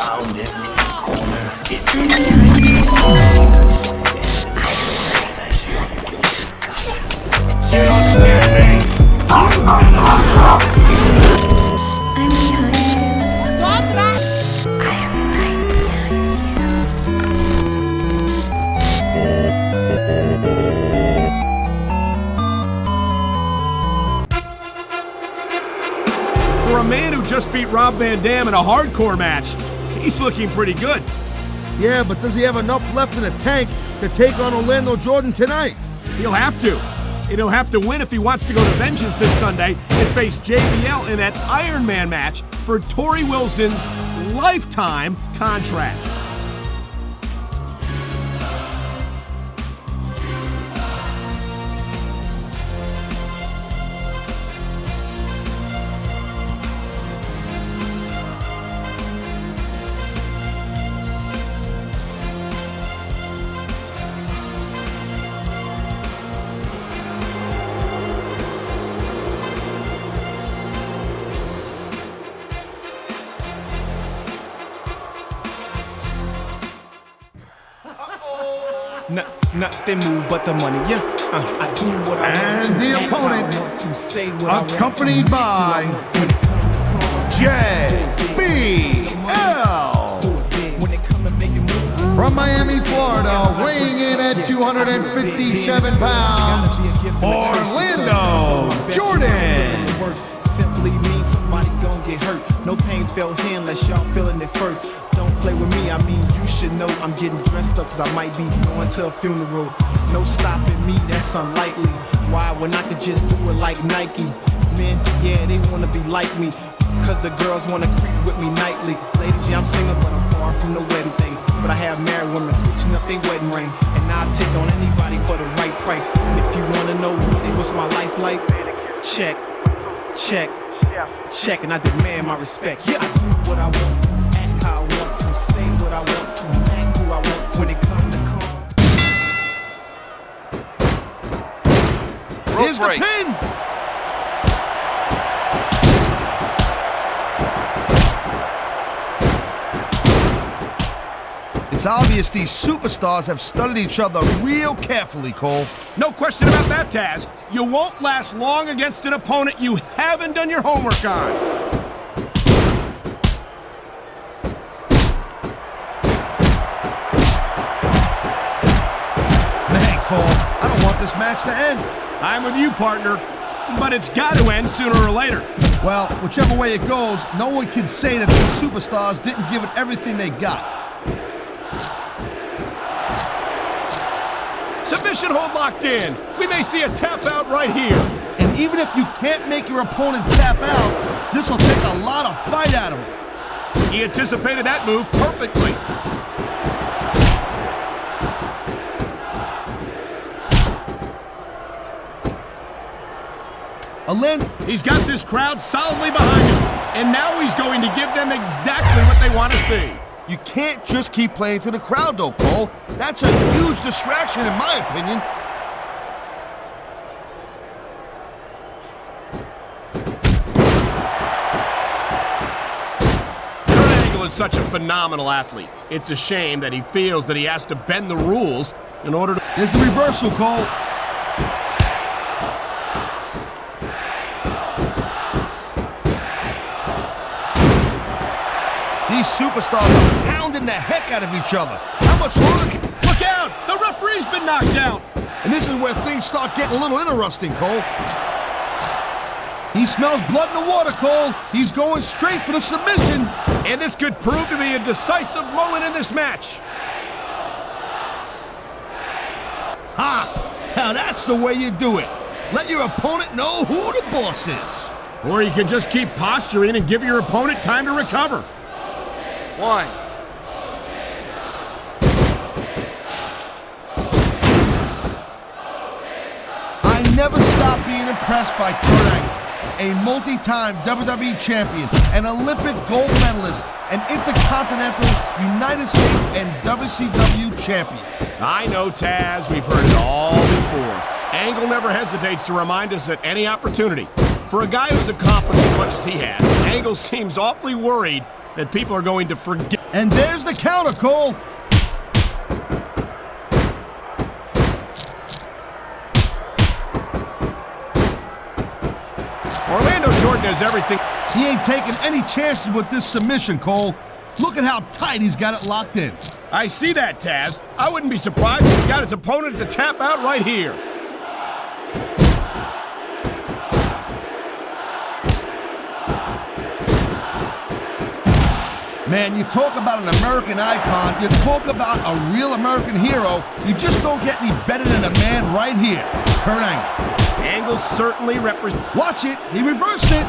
found in the corner. You understand me? For a man who just beat Rob Van Dam in a hardcore match, he's looking pretty good. Yeah, but does he have enough left in the tank to take on Orlando Jordan tonight? He'll have to. And he'll have to win if he wants to go to Vengeance this Sunday and face JBL in that Iron Man match for Torrie Wilson's lifetime contract. Nothing move but the money, yeah. I do what I want. And the opponent, accompanied by JBL. From Miami, Florida, weighing in at 257 pounds, Orlando Jordan. Simply means somebody gon' get hurt. No pain felt here unless y'all feeling it first. Don't play with me, I mean you should know I'm getting dressed up cause I might be going to a funeral. No stopping me, that's unlikely. Why when I could just do it like Nike? Men, yeah, they wanna be like me cause the girls wanna creep with me nightly. Ladies, yeah, I'm single but I'm far from the wedding thing. But I have married women switching up their wedding ring. And I'll take on anybody for the right price. And if you wanna know really what's my life like, check, check, check, and I demand my respect. Yeah, I do what I want to, act how I want to, say what I want to, act who I want when it comes to come. Here's the pin! It's obvious these superstars have studied each other real carefully, Cole. No question about that, Taz. You won't last long against an opponent you haven't done your homework on. Man, Cole, I don't want this match to end. I'm with you, partner, but it's got to end sooner or later. Well, whichever way it goes, no one can say that these superstars didn't give it everything they got. Submission hold locked in. We may see a tap out right here. And even if you can't make your opponent tap out, this will take a lot of fight out of him. He anticipated that move perfectly. He's got this crowd solidly behind him, and now he's going to give them exactly what they want to see. You can't just keep playing to the crowd, though, Cole. That's a huge distraction, in my opinion. Kurt Angle is such a phenomenal athlete. It's a shame that he feels that he has to bend the rules in order to... There's the reversal, Cole. These superstars are pounding the heck out of each other. How much longer can... Look out! The referee's been knocked out! And this is where things start getting a little interesting, Cole. He smells blood in the water, Cole. He's going straight for the submission. And this could prove to be a decisive moment in this match. Ha! Now that's the way you do it. Let your opponent know who the boss is. Or you can just keep posturing and give your opponent time to recover. One. I never stop being impressed by Kurt Angle, a multi-time WWE champion, an Olympic gold medalist, an Intercontinental, United States, and WCW champion. I know, Taz, we've heard it all before. Angle never hesitates to remind us at any opportunity. For a guy who's accomplished as much as he has, Angle seems awfully worried that people are going to forget. And there's the counter, Cole. Orlando Jordan has everything. He ain't taking any chances with this submission, Cole. Look at how tight he's got it locked in. I see that, Taz. I wouldn't be surprised if he got his opponent to tap out right here. Man, you talk about an American icon, you talk about a real American hero, you just don't get any better than a man right here, Kurt Angle. Angle certainly represents. Watch it, he reversed it.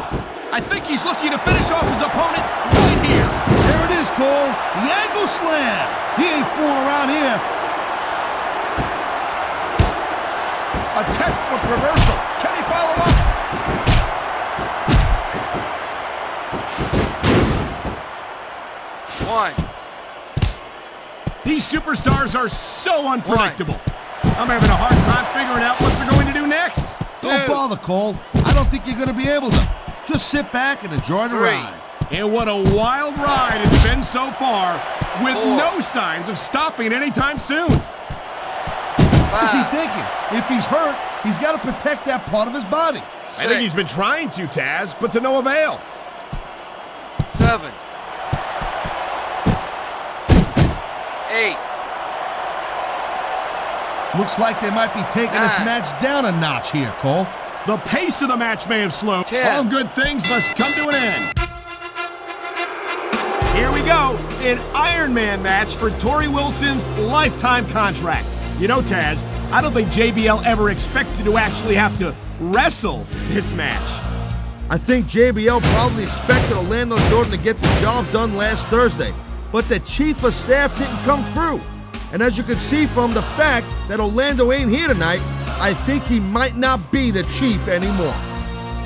I think he's looking to finish off his opponent right here. There it is, Cole, the Angle slam. He ain't fooling around here. A textbook reversal. Can he follow up? One. These superstars are so unpredictable. I'm having a hard time figuring out what they're going to do next. Don't bother, Cole. I don't think you're going to be able to. Just sit back and enjoy the ride. And what a wild ride it's been so far, with no signs of stopping anytime soon. What's he thinking? If he's hurt, he's got to protect that part of his body. I think he's been trying to, Taz, but to no avail. 7. 8. Looks like they might be taking this match down a notch here, Cole. The pace of the match may have slowed. 10. All good things must come to an end. Here we go, an Iron Man match for Torrie Wilson's lifetime contract. You know, Taz, I don't think JBL ever expected to actually have to wrestle this match. I think JBL probably expected Orlando Jordan to get the job done last Thursday, but the chief of staff didn't come through. And as you can see from the fact that Orlando ain't here tonight, I think he might not be the chief anymore.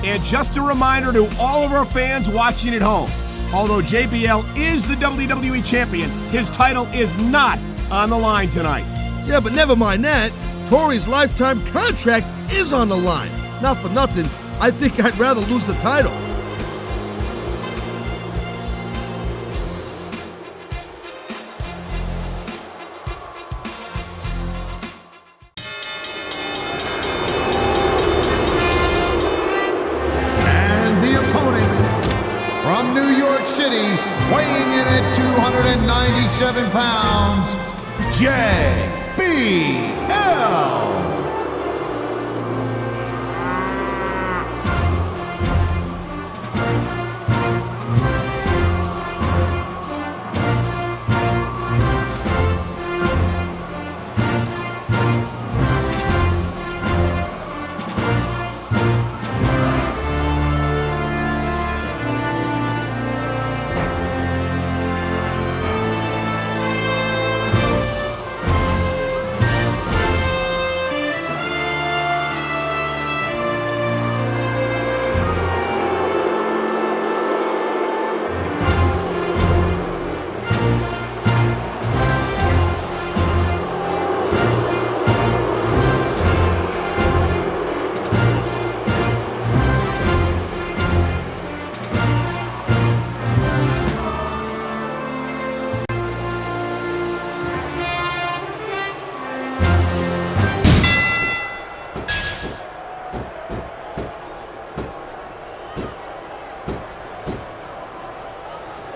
And just a reminder to all of our fans watching at home, although JBL is the WWE champion, his title is not on the line tonight. Yeah, but never mind that. Torrie's lifetime contract is on the line. Not for nothing, I think I'd rather lose the title. From New York City, weighing in at 297 pounds, JBL.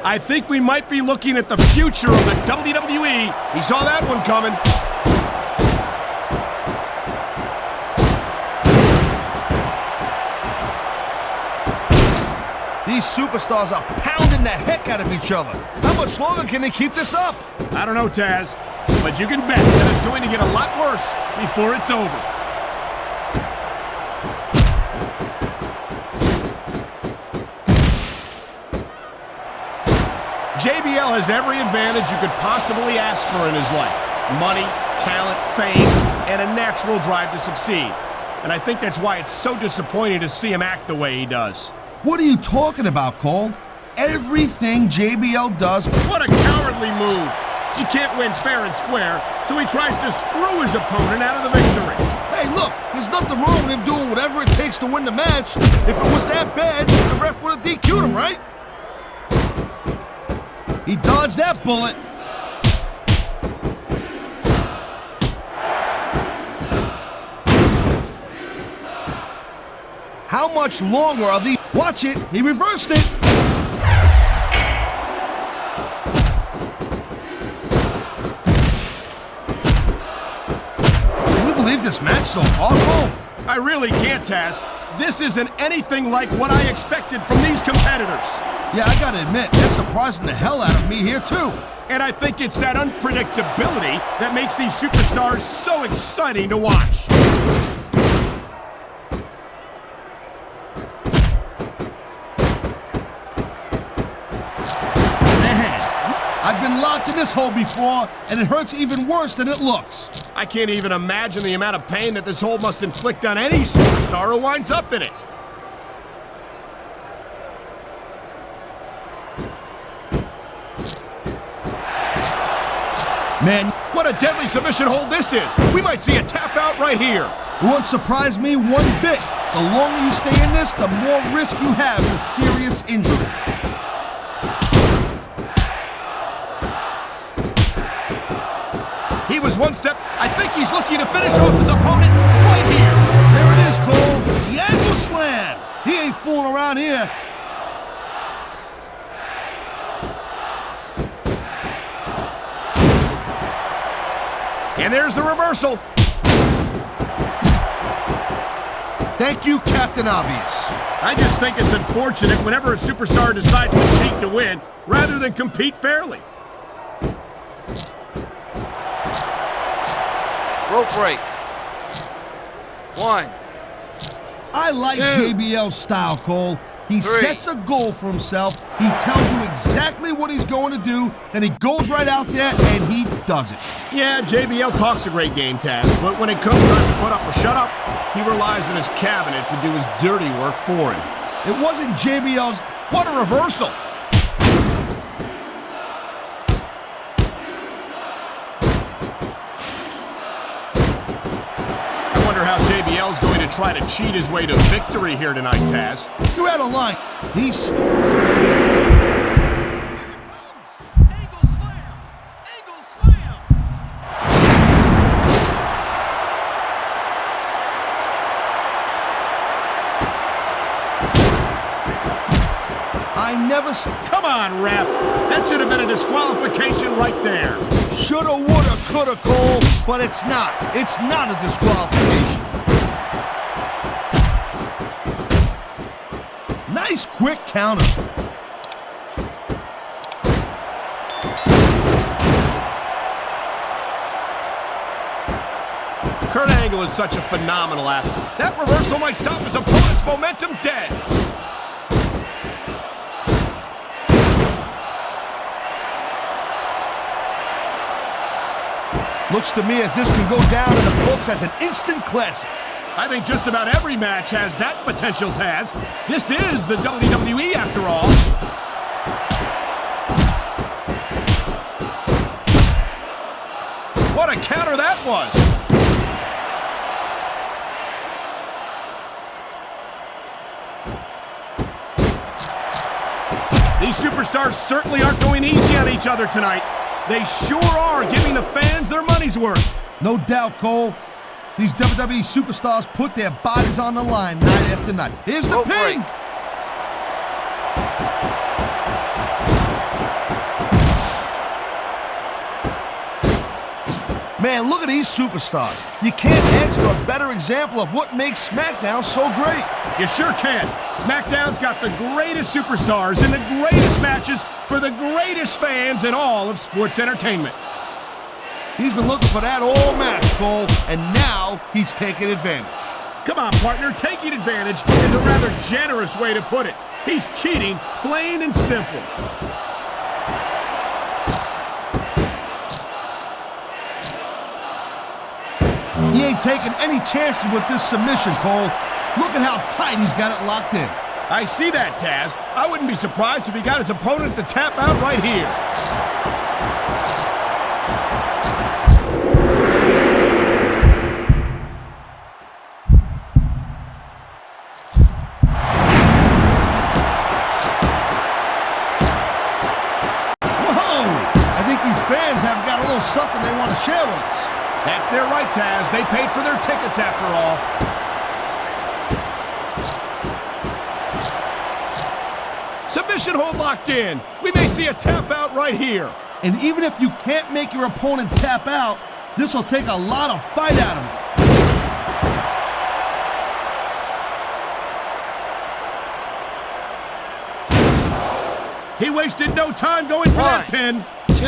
I think we might be looking at the future of the WWE. He saw that one coming. These superstars are pounding the heck out of each other. How much longer can they keep this up? I don't know, Taz, but you can bet that it's going to get a lot worse before it's over. JBL has every advantage you could possibly ask for in his life. Money, talent, fame, and a natural drive to succeed. And I think that's why it's so disappointing to see him act the way he does. What are you talking about, Cole? Everything JBL does... What a cowardly move. He can't win fair and square, so he tries to screw his opponent out of the victory. Hey, look, there's nothing wrong with him doing whatever it takes to win the match. If it was that bad, the ref would have DQ'd him, right? He dodged that bullet. How much longer are these? Watch it. He reversed it. Can you believe this match so far, Cole? I really can't, Taz. This isn't anything like what I expected from these competitors. Yeah, I gotta admit, they're surprising the hell out of me here, too. And I think it's that unpredictability that makes these superstars so exciting to watch. I've been locked in this hole before, and it hurts even worse than it looks. I can't even imagine the amount of pain that this hole must inflict on any superstar who winds up in it. Man, what a deadly submission hold this is. We might see a tap out right here. It won't surprise me one bit. The longer you stay in this, the more risk you have of serious injury. He was one step. I think he's looking to finish off his opponent right here. There it is, Cole. The angle slam. He ain't fooling around here. And there's the reversal. Thank you, Captain Obvious. I just think it's unfortunate whenever a superstar decides to cheat to win rather than compete fairly. Rope break. 1. I like 2. JBL's style, Cole. He 3. sets a goal for himself. He tells you exactly what he's going to do, then he goes right out there and he does it. Yeah, JBL talks a great game, Taz, but when it comes time to put up or shut up, he relies on his cabinet to do his dirty work for him. It wasn't JBL's. What a reversal! I wonder how JBL's going to try to cheat his way to victory here tonight, Taz. You're out of line. He's... Come on, ref. That should have been a disqualification right there. Shoulda, woulda, coulda, Cole, but it's not. It's not a disqualification. Nice quick counter. Kurt Angle is such a phenomenal athlete. That reversal might stop his opponent's momentum dead. Looks to me as this can go down in the books as an instant classic. I think just about every match has that potential, Taz. This is the WWE after all. What a counter that was. These superstars certainly aren't going easy on each other tonight. They sure are giving the fans their money's worth. No doubt, Cole. These WWE superstars put their bodies on the line night after night. Here's the pin! Man, look at these superstars. You can't ask for a better example of what makes SmackDown so great. You sure can. SmackDown's got the greatest superstars in the greatest matches for the greatest fans in all of sports entertainment. He's been looking for that all match, Cole, and now he's taking advantage. Come on, partner. Taking advantage is a rather generous way to put it. He's cheating, plain and simple. He ain't taking any chances with this submission, Cole. Look at how tight he's got it locked in. I see that, Taz. I wouldn't be surprised if he got his opponent to tap out right here. something they want to share with us. That's their right, Taz. They paid for their tickets after all. Submission hold locked in. We may see a tap out right here. And even if you can't make your opponent tap out, this will take a lot of fight out of him. He wasted no time going for that 1, pin. 2, 3.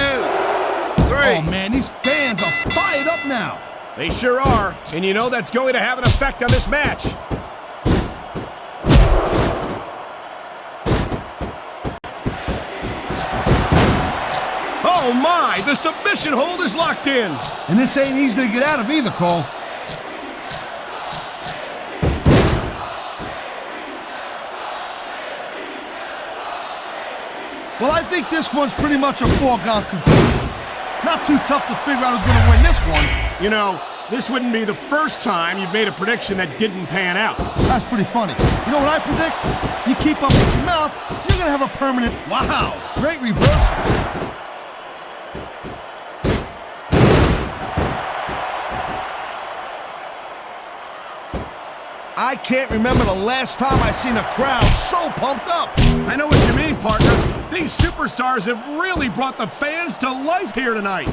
Oh man, these fans are fired up now. They sure are, and you know that's going to have an effect on this match. Oh my, the submission hold is locked in. And this ain't easy to get out of either, Cole. Well, I think this one's pretty much a foregone conclusion. Not too tough to figure out who's going to win this one. You know, this wouldn't be the first time you've made a prediction that didn't pan out. That's pretty funny. You know what I predict? You keep up with your mouth, you're going to have a permanent... Wow, great reversal. I can't remember the last time I seen a crowd so pumped up. I know what you mean, partner. These superstars have really brought the fans to life here tonight.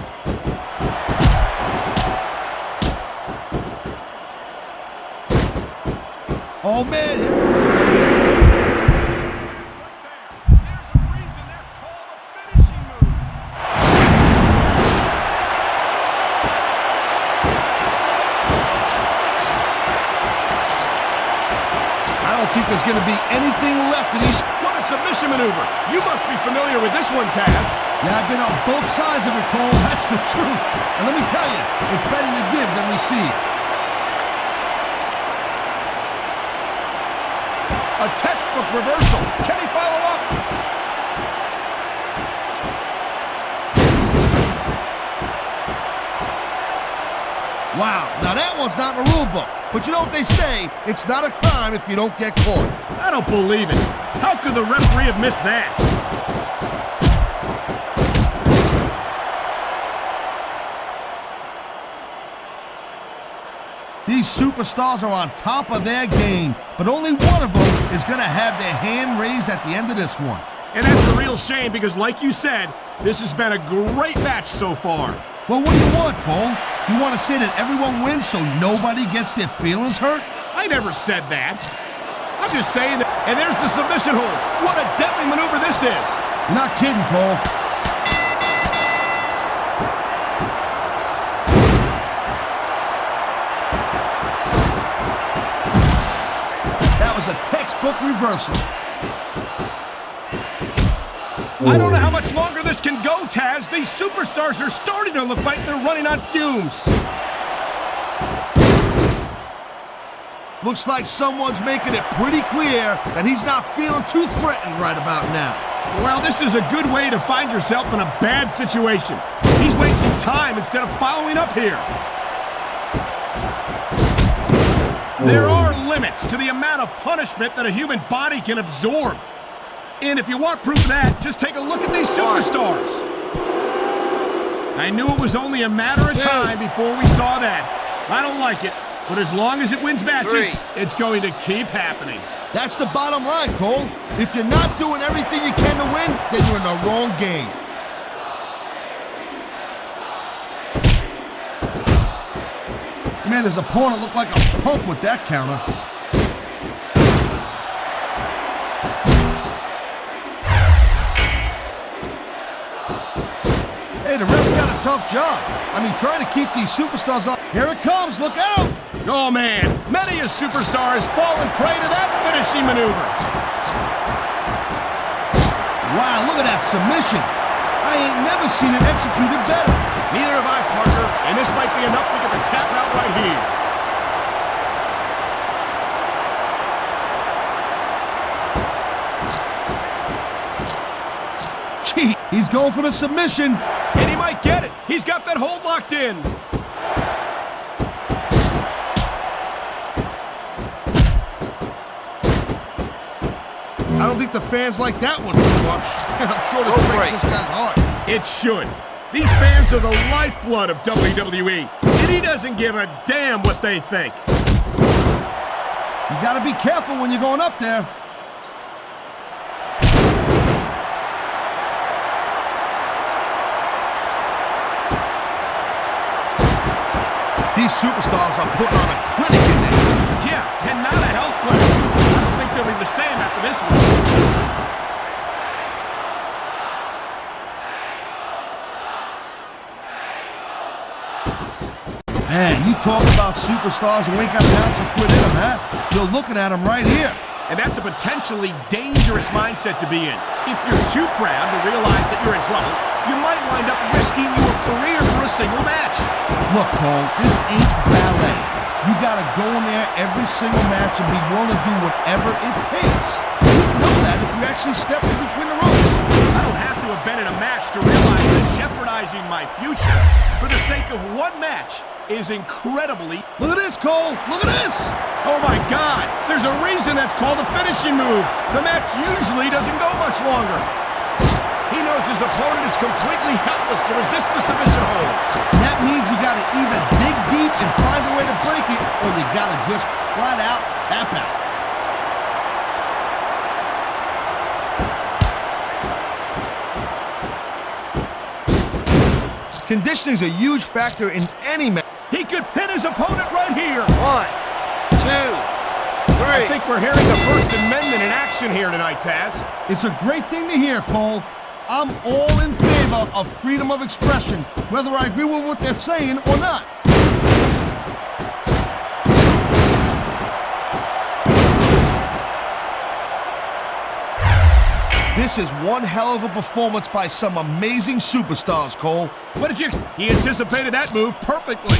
Oh, man. There's a reason that's called a finishing move. I don't think there's going to be anything left of these... What a submission maneuver. You must be familiar with this one, Taz. Yeah, I've been on both sides of it, Cole. That's the truth. And let me tell you, it's better to give than receive. A textbook reversal. Can he follow up? Wow, now that one's not in the rule book. But you know what they say, it's not a crime if you don't get caught. I don't believe it. How could the referee have missed that? These superstars are on top of their game, but only one of them is going to have their hand raised at the end of this one. And that's a real shame because, like you said, this has been a great match so far. Well, what do you want, Cole? You want to say that everyone wins so nobody gets their feelings hurt? I never said that. I'm just saying that. And there's the submission hold. What a deadly maneuver this is. You're not kidding, Cole. That was a textbook reversal. I don't know how much longer this can go, Taz. These superstars are starting to look like they're running on fumes. Looks like someone's making it pretty clear that he's not feeling too threatened right about now. Well, this is a good way to find yourself in a bad situation. He's wasting time instead of following up here. There are limits to the amount of punishment that a human body can absorb. And if you want proof of that, just take a look at these superstars. I knew it was only a matter of time before we saw that. I don't like it, but as long as it wins matches, it's going to keep happening. That's the bottom line, Cole. If you're not doing everything you can to win, then you're in the wrong game. Man, his opponent looked like a punk with that counter. Hey, the ref's got a tough job. I mean, trying to keep these superstars up. Here it comes, look out! Oh man, many a superstar has fallen prey to that finishing maneuver. Wow, look at that submission. I ain't never seen it executed better. Neither have I, partner, and this might be enough to get the tap out right here. Gee, he's going for the submission. And he might get it. He's got that hold locked in. I don't think the fans like that one too much. I'm sure this breaks this guy's heart. It should. These fans are the lifeblood of WWE, and he doesn't give a damn what they think. You gotta be careful when you're going up there. These superstars are putting on a clinic in there. Yeah, and not a health clinic. I don't think they'll be the same after this one. Man, you talk about superstars who ain't got an ounce of quit in them, huh? You're looking at them right here. And that's a potentially dangerous mindset to be in. If you're too proud to realize that you're in trouble, you might wind up risking your career for a single match. Look, Cole, this ain't ballet. You gotta go in there every single match and be willing to do whatever it takes. You know that if you actually step in between the ropes. I don't have to have been in a match to realize that jeopardizing my future for the sake of one match is incredibly... Look at this, Cole! Look at this! Oh my God! There's a reason that's called a finishing move. The match usually doesn't go much longer. He knows his opponent is completely helpless to resist the submission hold. That means you gotta either dig deep and find a way to break it, or you gotta just flat out tap out. Conditioning is a huge factor in any match. He could pin his opponent right here. 1, 2, 3. I think we're hearing the First Amendment in action here tonight, Taz. It's a great thing to hear, Cole. I'm all in favor of freedom of expression, whether I agree with what they're saying or not. This is one hell of a performance by some amazing superstars, Cole. What did you... He anticipated that move perfectly.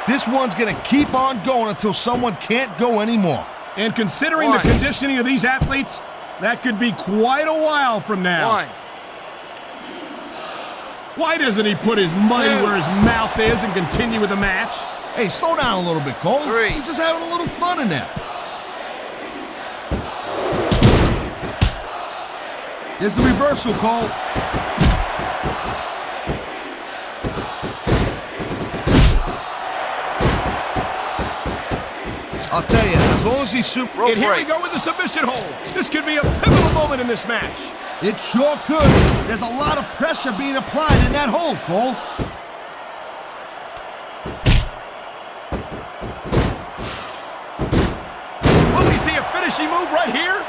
This one's gonna keep on going until someone can't go anymore. And considering the conditioning of these athletes, that could be quite a while from now. 1. Why doesn't he put his money where his mouth is and continue with the match? Hey, slow down a little bit, Cole. 3. He's just having a little fun in there. Here's the reversal, Cole. I'll tell you, as long as he's super... And here we go with the submission hold. This could be a pivotal moment in this match. It sure could. There's a lot of pressure being applied in that hold, Cole. Will we see a finishing move right here?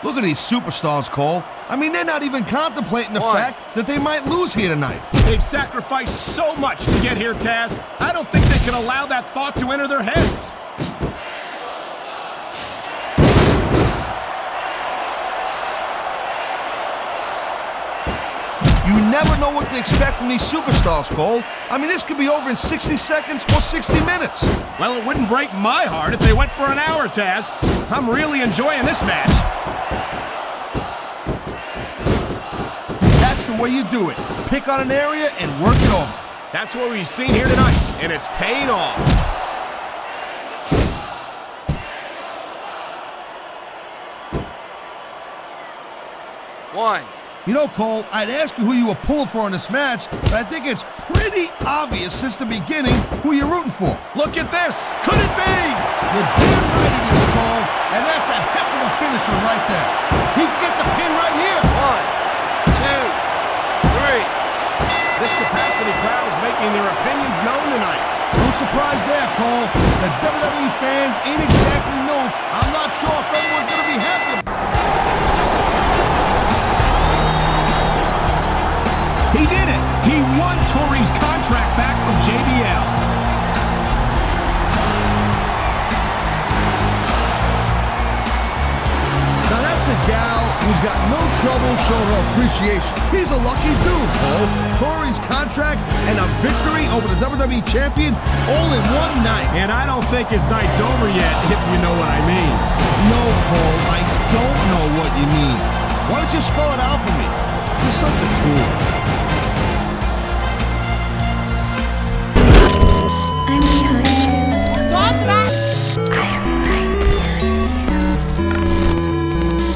Look at these superstars, Cole. I mean, they're not even contemplating the 1. fact that they might lose here tonight. They've sacrificed so much to get here, Taz. I don't think they can allow that thought to enter their heads. You never know what to expect from these superstars, Cole. I mean, this could be over in 60 seconds or 60 minutes. Well, it wouldn't break my heart if they went for an hour, Taz. I'm really enjoying this match. That's the way you do it. Pick on an area and work it over. That's what we've seen here tonight, and it's paying off. One. You know, Cole, I'd ask you who you were pulling for in this match, but I think it's pretty obvious since the beginning who you're rooting for. Look at this! Could it be? You're damn right it is, Cole, and that's a heck of a finisher right there. He can get the pin right here. 1, 2, 3. This capacity crowd is making their opinions known tonight. No surprise there, Cole. The WWE fans ain't exactly known. I'm not sure if everyone's going to be happy. He did it! He won Tori's contract back from JBL. Now that's a gal who's got no trouble showing her appreciation. He's a lucky dude, Cole. Tori's contract and a victory over the WWE champion all in one night. And I don't think his night's over yet, if you know what I mean. No, Cole, I don't know what you mean. Why don't you spell it out for me? You're such a tool.